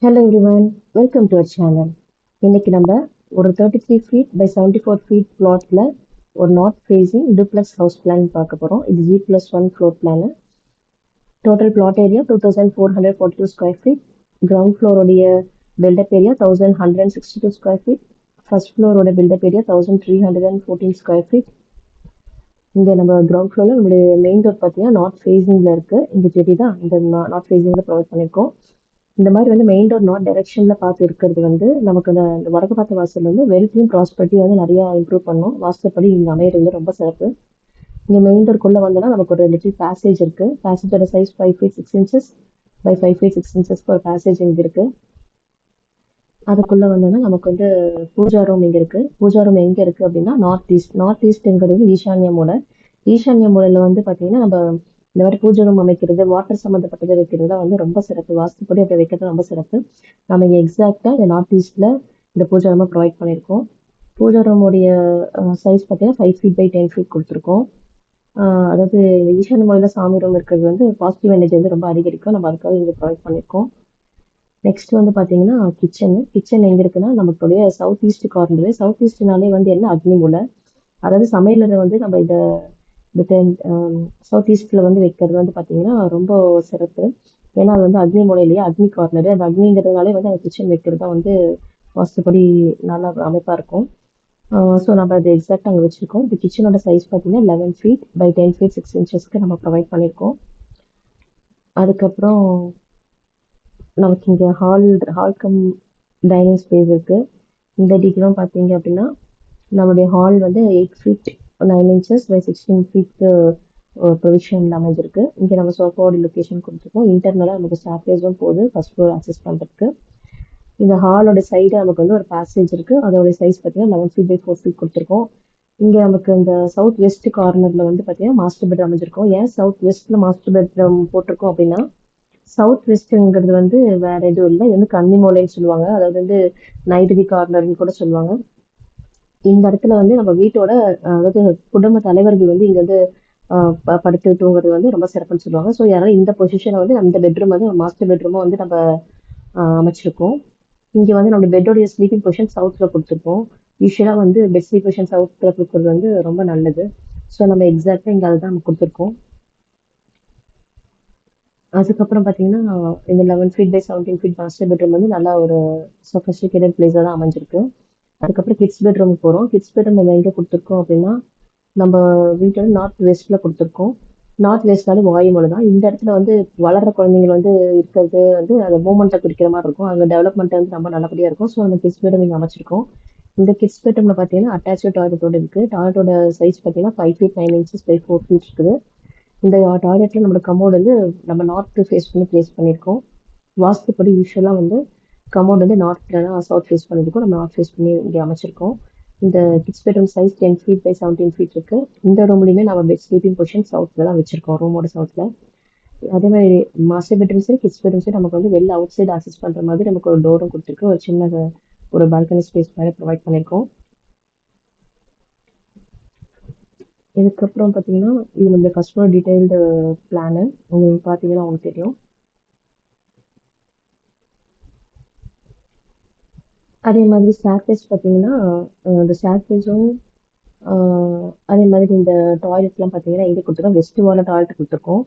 Hello everyone, welcome to our channel. இன்னைக்கு நம்ம ஒரு 33 feet by 74 feet plotல ஒரு north facing duplex house plan பார்க்க போறோம். இது G+1 floor plan. Total plot area 2442 square feet. Ground floor உடைய build-up area 1162 square feet. First floor உடைய build-up area 1314 square feet. இங்க நம்ம கிரவுண்ட் ஃப்ளோர்ல நம்மளுடைய மெயின் டோர் பார்த்தீங்கன்னா நார்த் ஃபேசிங்ல இருக்கு. இங்க ஜெட்டி தான் இந்த நார்த் ஃபேசிங்ல ப்ரொவைட் பண்ணியிருக்கோம். இந்த மாதிரி வந்து மெயின் டோர் நார்த் டைரக்ஷன்ல பார்த்து இருக்கிறது வந்து நமக்கு அந்த வடக்கு பார்த்த வாசல் வந்து வெல்த்தையும் ப்ராஸ்பர்ட்டி வந்து நிறைய இம்ப்ரூவ் பண்ணும். வாஸ்துப்படி இங்க அமையிறது ரொம்ப சிறப்பு. இங்க மெயின் டோர்க்குள்ள வந்தோம்னா நமக்கு ஒரு லிட்டில் பேசேஜ் இருக்கு. பேசேஜோட size 5 feet 6 inches by 5 feet 6 inches ஒரு பேசேஜ் இங்க இருக்கு. அதுக்குள்ள வந்தோம்னா நமக்கு வந்து பூஜா ரூம் இங்க இருக்கு. பூஜா ரூம் எங்க இருக்கு அப்படின்னா நார்த் ஈஸ்ட்ங்கிறது ஈசான்ய மூலை. ஈசான்ய மூலையில வந்து பாத்தீங்கன்னா நம்ம இந்த மாதிரி பூஜை ரூம் அமைக்கிறது வாட்டர் சம்மந்தப்பட்டதை வைக்கிறது தான் வந்து ரொம்ப சிறப்பு. வாஸ்துப்படி அப்படி வைக்கிறது ரொம்ப சிறப்பு. நம்ம இங்க எக்ஸாக்டா இந்த நார்த் ஈஸ்ட்ல இந்த பூஜா ரூமை ப்ரொவைட் பண்ணியிருக்கோம். பூஜா ரூமுடைய சைஸ் பார்த்தீங்கன்னா 5 feet by 10 feet கொடுத்துருக்கோம். அதாவது ஈசான்ய மூலையில சாமி ரூம் இருக்கிறது வந்து பாசிட்டிவ் எனர்ஜி வந்து ரொம்ப அதிகரிக்கும். நம்ம அதுக்காக இங்க ப்ரொவைட் பண்ணியிருக்கோம். நெக்ஸ்ட் வந்து பாத்தீங்கன்னா கிச்சன் எங்க இருக்குன்னா நம்மளுடைய சவுத் ஈஸ்ட் கார்னர். சவுத் ஈஸ்ட்னாலே வந்து என்ன அக்னி மூலை. அதாவது சமையலறை வந்து நம்ம இத சவுத் ஈஸ்ட்ல வந்து வைக்கிறது வந்து பாத்தீங்கன்னா ரொம்ப சிறப்பு. ஏன்னா அது வந்து அக்னி மூலையிலேயே அக்னி கார்னர். அந்த அக்னிங்கிறதுனாலே வந்து அந்த கிச்சன் வைக்கிறது தான் வந்து வாஸ்துப்படி நல்ல அமைப்பா இருக்கும். ஸோ நம்ம அதை எக்ஸாக்ட் அங்கே வச்சிருக்கோம். இந்த கிச்சனோட சைஸ் பார்த்தீங்கன்னா 11 feet by 10 feet 6 inchesக்கு நம்ம ப்ரொவைட் பண்ணியிருக்கோம். அதுக்கப்புறம் நமக்கு இங்க ஹால் கம் டைனிங் ஸ்பேஸ் இருக்கு. இந்த டீட்டெயிலும் பார்த்தீங்க அப்படின்னா நம்மளுடைய ஹால் வந்து 8 feet 9 inches by 16 feet பொசிஷன்ல அமைஞ்சிருக்கு. இங்க நம்ம சோஃபாவோட லொகேஷன் கொடுத்துருக்கோம். இன்டர்னலா நமக்கு ஸ்டார்டேஜும் போகுது ஃபர்ஸ்ட் ஃப்ளோர் ஆக்சஸ் பண்றதுக்கு. இந்த ஹாலோட சைடு நமக்கு வந்து ஒரு பேசேஜ் இருக்கு. அதோட சைஸ் பார்த்தீங்கன்னா 11 feet by 4 feet கொடுத்துருக்கோம். இங்க நமக்கு இந்த சவுத் வெஸ்ட் கார்னர்ல வந்து பார்த்தீங்கன்னா மாஸ்டர் பெட் அமைஞ்சிருக்கோம். ஏன் சவுத் வெஸ்ட்ல மாஸ்டர் பெட்ரூம் போட்டிருக்கோம் அப்படின்னா சவுத் வெஸ்ட்ங்கிறது வந்து வேற எதுவும் இல்லை. இது வந்து கன்னி மூலைன்னு சொல்லுவாங்க. அதாவது வந்து நைருதி கார்னர்னு கூட சொல்லுவாங்க. இந்த இடத்துல வந்து நம்ம வீட்டோட அதாவது குடும்ப தலைவர்கள் வந்து இங்க வந்து படுத்து தூங்குறது வந்து ரொம்ப சிறப்புன்னு சொல்லுவாங்க. ஸோ அதனால இந்த பொசிஷனை வந்து அந்த பெட்ரூம் வந்து மாஸ்டர் பெட்ரூமா வந்து நம்ம அமைச்சிருக்கோம். இங்க வந்து நம்ம பெட்டோடைய ஸ்லீப்பிங் பொசிஷன் சவுத்ல கொடுத்துருக்கோம். யூஸ்வலா வந்து பெட் ஸ்லீப் பொசிஷன் சவுத்ல கொடுக்கறது வந்து ரொம்ப நல்லது. ஸோ நம்ம எக்ஸாக்டா இங்க அதுதான் நம்ம கொடுத்துருக்கோம். அதுக்கப்புறம் பார்த்தீங்கன்னா இந்த 11 feet by 17 feet master bedroom வந்து நல்லா ஒரு சொஃபிஸ்டிகேட்டட் பிளேஸாக தான் அமைஞ்சிருக்கு. அதுக்கப்புறம் கிட்ஸ் பெட்ரூம் போகிறோம். கிட்ஸ் பெட்ரூம் நம்ம எங்கே கொடுத்துருக்கோம் அப்படின்னா நம்ம வீட்டோட நார்த் வெஸ்ட்ல கொடுத்துருக்கோம். நார்த் வெஸ்ட்னாலே வாயு மூலை தான். இந்த இடத்துல வந்து வளர்ற குழந்தைங்க வந்து இருக்கிறது வந்து அந்த மூமெண்ட்டை குறிக்கிற மாதிரி இருக்கும். அங்கே டெவலப்மெண்ட் வந்து ரொம்ப நல்லபடியாக இருக்கும். ஸோ அந்த கிட்ஸ் பெட்ரூம் இங்கே அமைச்சிருக்கோம். இந்த கிட்ஸ் பெட்ரூம்ல பார்த்தீங்கன்னா அட்டாச்சு டாய்லெட்டோட இருக்கு. டாய்லெட்டோட சைஸ் பார்த்தீங்கன்னா 5 feet 9 inches by 4 feet இருக்குது. இந்த டாய்லெட்ல நம்மளோட கமோட் வந்து நம்ம நார்த் ஃபேஸ் பண்ணி பிளேஸ் பண்ணியிருக்கோம். வாஸ்துப்படி யூஸ்வலா வந்து கமோட் வந்து நார்த்ல சவுத் ஃபேஸ் பண்ணிருக்கோம். நம்ம நார்த் ஃபேஸ் பண்ணி இங்கே அமைச்சிருக்கோம். இந்த kids bedroom size 10 feet by 17 feet இருக்கு. இந்த ரூம்லயுமே நம்ம பெட் ஸ்லீப்பிங் பொசிஷன் சவுத்ல தான் வச்சிருக்கோம். ரூமோட சவுத்ல. அதே மாதிரி மாஸ்டர் பெட்ரூம் சரி கிட்ஸ் பெட்ரூம் சரி நமக்கு வந்து வெளில அவுட் சைடு ஆக்சஸ் பண்ற மாதிரி நமக்கு ஒரு டோரும் கொடுத்துருக்கு. ஒரு சின்ன ஒரு பால்கனி ஸ்பேஸ் மாதிரி ப்ரொவைட் பண்ணியிருக்கோம். இதுக்கப்புறம் பார்த்தீங்கன்னா இது நம்ம ஃபர்ஸ்ட் ஃப்ளோர் டீடைல்டு பிளானு. உங்களுக்கு பார்த்தீங்கன்னா உங்களுக்கு தெரியும். அதே மாதிரி ஸ்டேர்கேஸ் பார்த்தீங்கன்னா இந்த ஸ்டேர்கேஸும் அதே மாதிரி இந்த டாய்லெட்லாம் பார்த்தீங்கன்னா எங்கே கொடுத்துருக்கோம் வெஸ்ட் வால டாய்லெட் கொடுத்துருக்கோம்.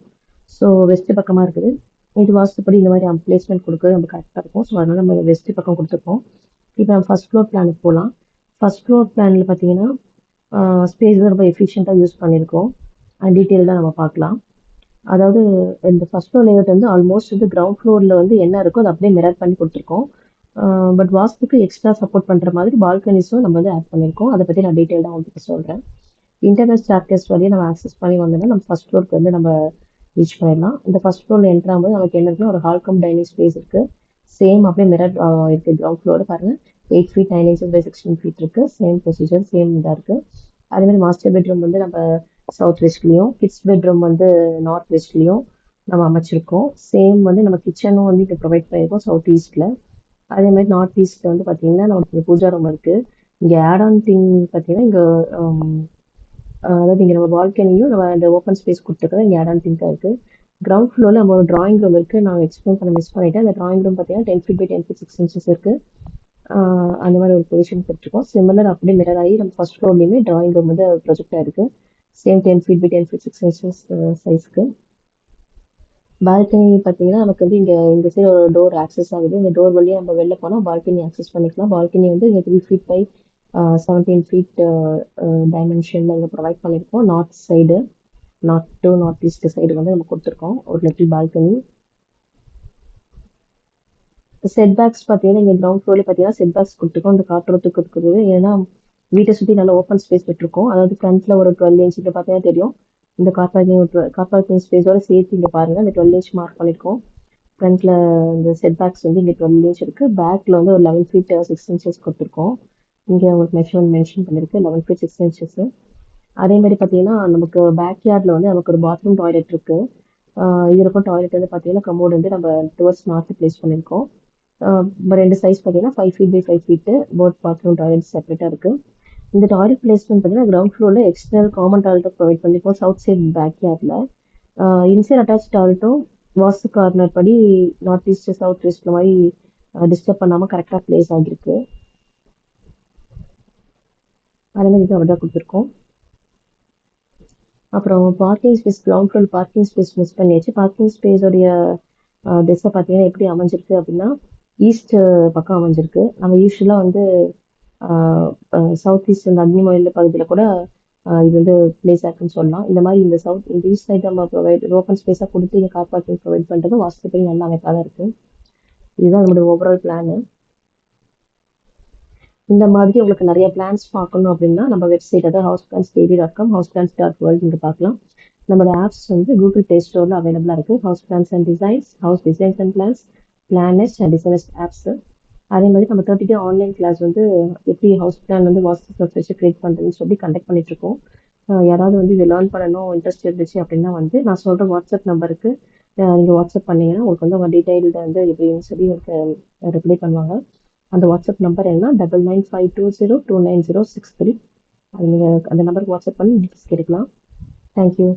ஸோ வெஸ்ட் பக்கமாக இருக்குது. இது வாஸ்துப்படி இந்த மாதிரி பிளேஸ்மெண்ட் கொடுக்குறது நம்ம கரெக்டாக இருக்கும். ஸோ அதனால நம்ம வெஸ்ட் பக்கம் கொடுத்துருக்கோம். இப்போ நம்ம ஃபர்ஸ்ட் ஃப்ளோர் பிளானுக்கு போகலாம். ஃபர்ஸ்ட் ஃப்ளோர் பிளானில் பார்த்தீங்கன்னா ஸ்பேஸ் ரொம்ப எஃபிஷியண்ட்டாக யூஸ் பண்ணியிருக்கோம். டீட்டெயில்டாக நம்ம பார்க்கலாம். அதாவது இந்த ஃபர்ஸ்ட் ஃப்ளோர் லேஅவுட் வந்து ஆல்மோஸ்ட் வந்து கிரவுண்ட் ஃப்ளோரில் வந்து என்ன இருக்கோ அதை அப்படியே மிரர் பண்ணி கொடுத்துருக்கோம். பட் வாஸ்துக்கு எக்ஸ்ட்ரா சப்போர்ட் பண்ணுற மாதிரி பால்கனிஸும் நம்ம வந்து ஆட் பண்ணியிருக்கோம். அதை பற்றி நான் டீட்டெயில்டாக உங்களுக்கு சொல்கிறேன். இன்டர்னல் ஸ்டேர்கேஸ் வழியா நம்ம ஆக்சஸ் பண்ணி வந்தோம்னா நம்ம ஃபர்ஸ்ட் ஃப்ளோருக்கு வந்து நம்ம ரீச் பண்ணிடலாம். இந்த ஃபர்ஸ்ட் ஃப்ளோர்ல என்ட்ரு ஆகும்போது நமக்கு என்ன இருக்குன்னா ஒரு ஹால் கம் டைனிங் ஸ்பேஸ் இருக்கு. சேம் அப்படியே மிரர் இருக்கு. கிரவுண்ட் ஃப்ளோர் பாருங்க 8 feet 9 inches by 16 feet இருக்கு. சேம் ப்ரொசீஜர் சேம் இதாக இருக்கு. அதே மாதிரி மாஸ்டர் பெட்ரூம் வந்து நம்ம சவுத் வெஸ்ட்லயும் கிட்ஸ் பெட்ரூம் வந்து நார்த் வெஸ்ட்லயும் நம்ம அமைச்சிருக்கோம். சேம் வந்து நம்ம கிச்சனும் வந்து இங்கே ப்ரொவைட் பண்ணியிருக்கோம் சவுத் ஈஸ்ட்ல. அதே மாதிரி நார்த் ஈஸ்ட்ல வந்து பார்த்தீங்கன்னா நமக்கு இங்கே பூஜா ரூம் இருக்கு. இங்கே ஆட் ஆன் திங் பார்த்தீங்கன்னா இங்கே அதாவது இங்கே நம்ம பால்கனியும் நம்ம அந்த ஓப்பன் ஸ்பேஸ் கொடுத்துருக்கோம். இங்கே ஆட் ஆன் திங்காக இருக்கு. கிரவுண்ட் ஃப்ளோரில் நம்ம ஒரு டிராயிங் ரூம் இருக்குது. நான் எக்ஸ்பிளைன் பண்ண மிஸ் பண்ணிட்டேன். அந்த டிராயிங் ரூம் பார்த்தீங்கன்னா 10 ஃபீட் பை 10 ஃபீட் 6 இன்ச்சஸ் இருக்குது. அந்த மாதிரி ஒரு பொசிஷன் கொடுத்துருக்கோம். சிமிலர் அப்படியே மிரர் ஆகி நம்ம ஃபர்ஸ்ட் ஃப்ளோர்லேயுமே டிராயிங் ரூம் வந்து ப்ரொஜெக்ட் ஆயிருக்கு. Same 10 feet by 10 feet 6 inches சைஸ்க்கு. பால்கனி பார்த்தீங்கன்னா நமக்கு வந்து இந்த சைடு ஒரு டோர் ஆக்சஸ் ஆகுது. இந்த டோர் வழியாக நம்ம வெளில போனால் பால்கனி ஆக்சஸ் பண்ணிக்கலாம். பால்கனி வந்து இங்கே 3 ஃபீட் பை 17 ஃபீட் டைமென்ஷனில் இங்கே ப்ரொவைட் பண்ணியிருக்கோம். North side, north east side வந்து நம்ம கொடுத்துருக்கோம் ஒரு லிட்டில் பால்கனி. செட் பேக்ஸ் பார்த்தீங்கன்னா இங்கே கிரவுண்ட் ஃப்ளோர்ல பார்த்தீங்கன்னா செட் பேக்ஸ் கொடுத்துருக்கோம். இந்த காற்றோட்டத்துக்கு கொடுக்குறது. ஏன்னா வீட்டை சுற்றி நல்ல ஓப்பன் ஸ்பேஸ் விட்டுருக்கோம். அதாவது ஃப்ரண்ட்ல ஒரு 12 இன்ச் இங்கே பார்த்தீங்கன்னா தெரியும். இந்த கார் பார்க்கிங் ஸ்பேஸோட சேர்த்து இங்கே பாருங்க, இந்த 12 இன்ச் மார்க் பண்ணியிருக்கோம். ஃப்ரண்ட்ல இந்த செட் பேக்ஸ் வந்து இங்கே 12 இன்ச் இருக்கு. பேக்ல வந்து ஒரு 11 ஃபீட் 6 இன்ச்சஸ் கொடுத்துருக்கோம். இங்கே உங்களுக்கு மெஷர்மெண்ட் மென்ஷன் பண்ணிருக்கு 11 ஃபீட் 6 இன்ச்சஸ். அதே மாதிரி பார்த்தீங்கன்னா நமக்கு பேக் யார்டில் வந்து நமக்கு ஒரு பாத்ரூம் டாய்லெட் இருக்கு. இது இருக்கும். டாய்லெட் வந்து பார்த்தீங்கன்னா கமோட் வந்து நம்ம டுவர்ட்ஸ் நார்த் பிளேஸ் பண்ணியிருக்கோம். ரெண்டு சைஸ் பார்த்தீங்கன்னா 5 feet by 5 feet both bathroom toilet செப்பரேட்டாக இருக்குது. இந்த டாய்லெட் பிளேஸ்மெண்ட் பார்த்தீங்கன்னா கிரவுண்ட் ஃப்ளோரில் எக்ஸ்டர்னல் காமன் டாய்லெட்டை ப்ரொவைட் பண்ணியிருக்கோம் சவுத் சைட் பேக் யார்டில். இன்சைட் அட்டாச் டாய்லெட்டும் வாஸ்து கார்னர் படி நார்த் ஈஸ்ட் சவுத் வெஸ்ட்ல மாதிரி டிஸ்டர்ப் பண்ணாமல் கரெக்டாக பிளேஸ் ஆகிருக்கு. அதே மாதிரி இது அப்படிதான் கொடுத்துருக்கோம். அப்புறம் parking space, ground floor parking space miss பண்ணியாச்சு. பார்க்கிங் ஸ்பேஸோடைய திசை பார்த்தீங்கன்னா எப்படி அமைஞ்சிருக்கு அப்படின்னா ஈஸ்ட் பக்கம் அமைஞ்சிருக்கு. நம்ம யூஸ்வலாக வந்து சவுத் ஈஸ்ட் இந்த அக்னிமயில் பகுதியில் கூட இது வந்து பிளேஸ் ஆக்குன்னு சொல்லலாம். இந்த மாதிரி இந்த ஈஸ்ட் சைட் நம்ம ப்ரொவைட் ஓப்பன் ஸ்பேஸாக கொடுத்து இங்கே கார் பார்க்கிங் ப்ரொவைட் பண்ணுறது வாஸ்துப்படி நல்ல அமைப்பாக தான் இருக்குது. இதுதான் நம்மளுடைய ஓவரால் பிளானு. இந்த மாதிரி உங்களுக்கு நிறைய பிளான்ஸ் பார்க்கணும் அப்படின்னா நம்ம வெப்சைட் அதாவது houseplansdaily.com houseplans.world இங்கே பார்க்கலாம். நம்மளோட ஆப்ஸ் வந்து கூகுள் பிளே ஸ்டோரில் அவைலபிளாக இருக்குது. House plans and designs, house designs and plans, planners and designers apps. அதே மாதிரி நம்ம 30 டே ஆன்லைன் கிளாஸ் வந்து எப்படி ஹவுஸ் பிளான் வந்து வாஸ்து சாஃப்ட்வேர் வச்சு கிரியேட் பண்ணுறதுன்னு சொல்லி கண்டக்ட் பண்ணிட்டு இருக்கோம். யாராவது வந்து இதை லேர்ன் பண்ணணும் இன்ட்ரெஸ்ட் இருந்துச்சு அப்படின்னா வந்து நான் சொல்கிற வாட்ஸ்அப் நம்பருக்கு நீங்கள் வாட்ஸ்அப் பண்ணீங்கன்னா உங்களுக்கு வந்து அவங்க டீட்டெயில்டு வந்து எப்படின்னு சொல்லி உங்களுக்கு ரிப்ளை பண்ணுவாங்க. அந்த வாட்ஸ்அப் நம்பர் என்ன 9952029063. அது நீங்கள் அந்த நம்பருக்கு வாட்ஸ்அப் பண்ணி டீட்டெயில்ஸ் கேட்டுக்கலாம். தேங்க்யூ.